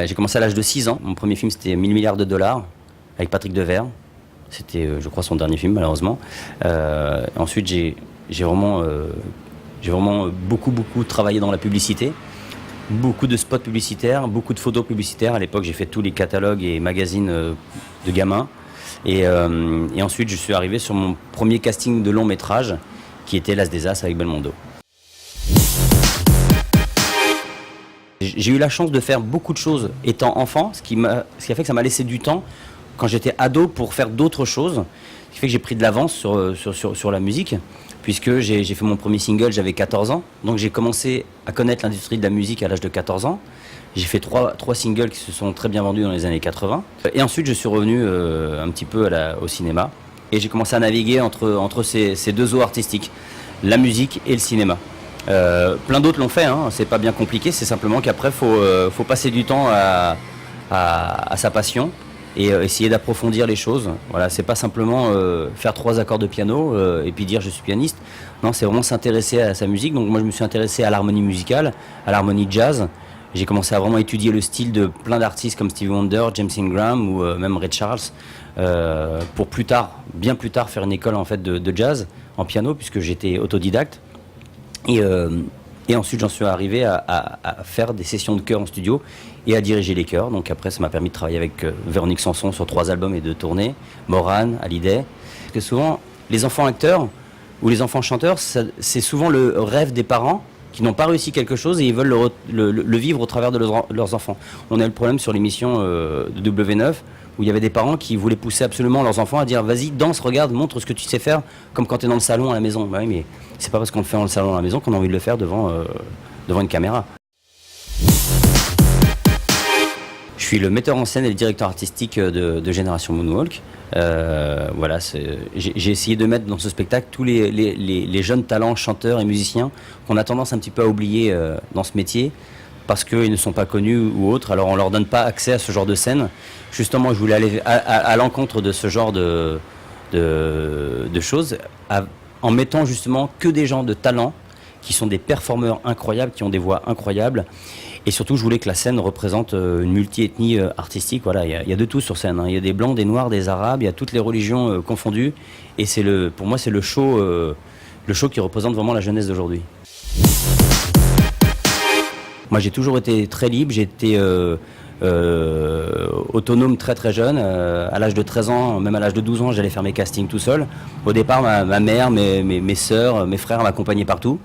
J'ai commencé à l'âge de 6 ans. Mon premier film, c'était 1000 milliards de dollars, avec Patrick Devers. C'était, je crois, son dernier film, malheureusement. Ensuite, j'ai vraiment beaucoup travaillé dans la publicité. Beaucoup de spots publicitaires, beaucoup de photos publicitaires. À l'époque, j'ai fait tous les catalogues et magazines de gamins. Et ensuite, je suis arrivé sur mon premier casting de long métrage, qui était L'As des As avec Belmondo. J'ai eu la chance de faire beaucoup de choses étant enfant, ce qui a fait que ça m'a laissé du temps quand j'étais ado pour faire d'autres choses. Ce qui fait que j'ai pris de l'avance sur la musique, puisque j'ai fait mon premier single, j'avais 14 ans. Donc j'ai commencé à connaître l'industrie de la musique à l'âge de 14 ans. J'ai fait trois singles qui se sont très bien vendus dans les années 80. Et ensuite, je suis revenu un petit peu au cinéma. Et j'ai commencé à naviguer entre ces deux eaux artistiques, la musique et le cinéma. Plein d'autres l'ont fait, hein. C'est pas bien compliqué, c'est simplement qu'après, faut passer du temps à sa passion et essayer d'approfondir les choses. Voilà, c'est pas simplement faire 3 accords de piano et puis dire je suis pianiste. Non, c'est vraiment s'intéresser à sa musique. Donc moi, je me suis intéressé à l'harmonie musicale, à l'harmonie jazz. J'ai commencé à vraiment étudier le style de plein d'artistes comme Stevie Wonder, James Ingram ou même Ray Charles pour plus tard, bien plus tard, faire une école en fait de jazz en piano puisque j'étais autodidacte. Et ensuite, j'en suis arrivé à faire des sessions de chœur en studio et à diriger les chœurs. Donc après, ça m'a permis de travailler avec Véronique Sanson sur 3 albums et 2 tournées, Morane, Hallyday. Parce que souvent, les enfants acteurs ou les enfants chanteurs, c'est souvent le rêve des parents qui n'ont pas réussi quelque chose et ils veulent le vivre au travers de leurs enfants. On a eu le problème sur l'émission de W9 où il y avait des parents qui voulaient pousser absolument leurs enfants à dire vas-y, danse, regarde, montre ce que tu sais faire, comme quand tu es dans le salon à la maison. Bah oui, mais c'est pas parce qu'on le fait dans le salon à la maison qu'on a envie de le faire devant une caméra. Je suis le metteur en scène et le directeur artistique de Génération Moonwalk. Voilà, j'ai essayé de mettre dans ce spectacle tous les jeunes talents, chanteurs et musiciens qu'on a tendance un petit peu à oublier dans ce métier parce qu'ils ne sont pas connus ou autres, alors on leur donne pas accès à ce genre de scène. Justement, je voulais aller à l'encontre de ce genre de choses en mettant justement que des gens de talent qui sont des performeurs incroyables, qui ont des voix incroyables. Et surtout, je voulais que la scène représente une multi-ethnie artistique. Voilà, il y a de tout sur scène, hein. Il y a des blancs, des noirs, des arabes, il y a toutes les religions confondues. Et pour moi, c'est le show qui représente vraiment la jeunesse d'aujourd'hui. Moi, j'ai toujours été très libre. J'ai été autonome très très jeune. À l'âge de 13 ans, même à l'âge de 12 ans, j'allais faire mes castings tout seul. Au départ, ma mère, mes sœurs, mes frères m'accompagnaient partout.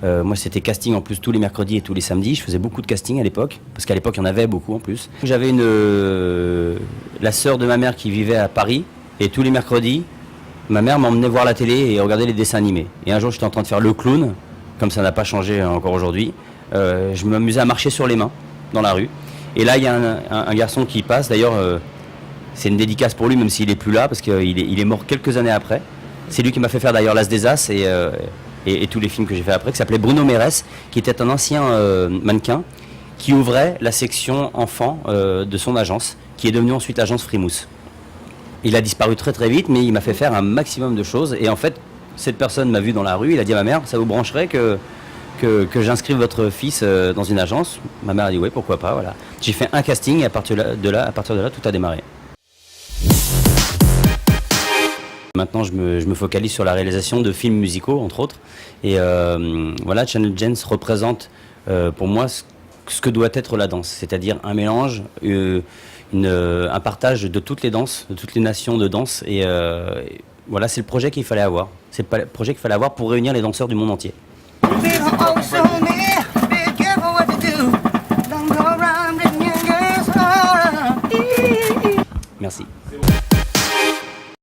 Moi, c'était casting en plus tous les mercredis et tous les samedis. Je faisais beaucoup de casting à l'époque, parce qu'à l'époque, il y en avait beaucoup en plus. J'avais la sœur de ma mère qui vivait à Paris, et tous les mercredis, ma mère m'emmenait voir la télé et regarder les dessins animés. Et un jour, j'étais en train de faire le clown, comme ça n'a pas changé encore aujourd'hui. Je m'amusais à marcher sur les mains dans la rue. Et là, il y a un garçon qui passe. D'ailleurs, c'est une dédicace pour lui, même s'il n'est plus là, parce qu'il est mort quelques années après. C'est lui qui m'a fait faire d'ailleurs L'As des As et tous les films que j'ai fait après, qui s'appelait Bruno Mérès, qui était un ancien mannequin qui ouvrait la section enfants de son agence, qui est devenue ensuite l'agence Frimousse. Il a disparu très très vite, mais il m'a fait faire un maximum de choses. Et en fait, cette personne m'a vu dans la rue, il a dit à ma mère, ça vous brancherait que j'inscrive votre fils dans une agence. Ma mère a dit oui, pourquoi pas, voilà. J'ai fait un casting et à partir de là, tout a démarré. Maintenant, je me focalise sur la réalisation de films musicaux, entre autres. Et voilà, Channel Jens représente pour moi ce que doit être la danse, c'est-à-dire un mélange, un partage de toutes les danses, de toutes les nations de danse. Et voilà, c'est le projet qu'il fallait avoir. C'est le projet qu'il fallait avoir pour réunir les danseurs du monde entier.